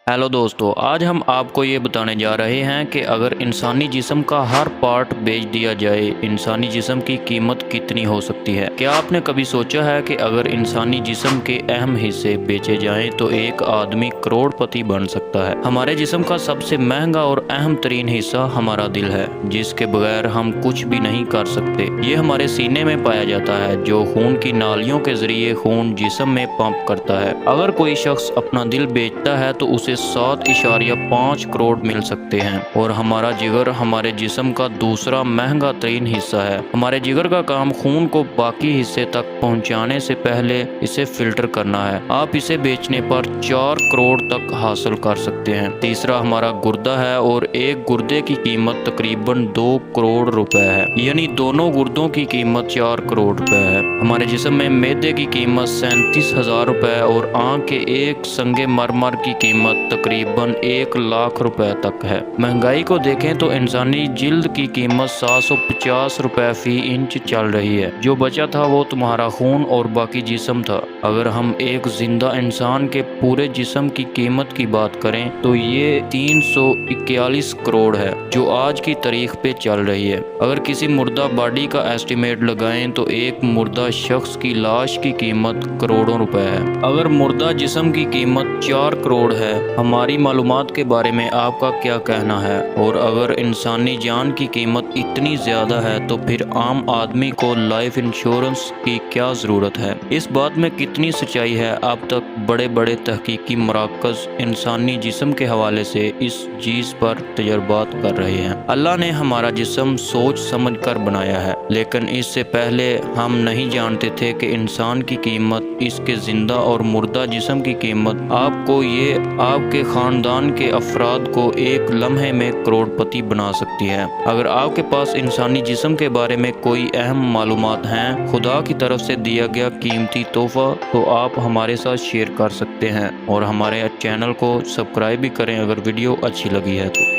Hello दोस्तों, आज हम आपको ये बताने जा रहे हैं कि अगर इंसानी जिस्म का हर पार्ट बेच दिया जाए, इंसानी जिस्म की कीमत कितनी हो सकती है। क्या आपने कभी सोचा है कि अगर इंसानी जिस्म के अहम हिस्से बेचे जाएं तो एक आदमी करोड़पति बन सकता है। हमारे जिस्म का सबसे महंगा और अहम तरीन हिस्सा हमारा दिल है, जिसके बगैर हम कुछ भी नहीं कर सकते। ये हमारे सीने में पाया जाता है, जो खून की नालियों के जरिए खून जिस्म में पंप करता है। अगर कोई शख्स अपना दिल बेचता है तो उसे 7.5 करोड़ मिल सकते हैं। और हमारा जिगर हमारे जिस्म का दूसरा महंगा तरीन हिस्सा है। हमारे जिगर का काम खून को बाकी हिस्से तक पहुंचाने से पहले इसे फिल्टर करना है। आप इसे बेचने पर 4 करोड़ तक हासिल कर सकते हैं। तीसरा हमारा गुर्दा है, और एक गुर्दे की कीमत तकरीबन 2 करोड़ रुपए है, यानी दोनों गुर्दों की कीमत 4 करोड़ रुपए है। हमारे जिस्म में मैदे की कीमत 37,000 रुपए और आंख के एक संगे मरमर की कीमत तकरीबन 1 लाख रुपए तक है। महंगाई को देखें तो इंसानी जिल्द की कीमत 750 रुपए फी इंच चल रही है। जो बचा था वो तुम्हारा खून और बाकी जिस्म था। अगर हम एक जिंदा इंसान के पूरे जिस्म की कीमत की बात करें तो ये 341 करोड़ है, जो आज की तारीख पे चल रही है। अगर किसी मुर्दा बॉडी का एस्टिमेट लगाएं तो एक मुर्दा शख्स की लाश की कीमत करोड़ों रुपए है। अगर मुर्दा जिस्म की कीमत 4 करोड़ है, हमारी मालूमात के बारे में आपका क्या कहना है? और अगर इंसानी जान की कीमत इतनी ज्यादा है तो फिर आम आदमी को लाइफ इंश्योरेंस की क्या जरूरत है? इस बात में कितनी सच्चाई है? अब तक बड़े बड़े तहकीकी मराकज इंसानी जिस्म के हवाले से इस चीज पर तजर्बात कर रहे हैं। अल्लाह ने हमारा जिस्म सोच समझ कर बनाया है, लेकिन इससे पहले हम नहीं जानते थे कि इंसान की कीमत, इसके जिंदा और मुर्दा जिस्म की कीमत आपको, ये आपके खानदान के अफराद को एक लम्हे में करोड़पति बना सकती है। अगर आपके पास इंसानी जिस्म के बारे में कोई अहम मालूमात हैं, खुदा की तरफ से दिया गया कीमती तोहफा, तो आप हमारे साथ शेयर कर सकते हैं। और हमारे चैनल को सब्सक्राइब भी करें अगर वीडियो अच्छी लगी है तो।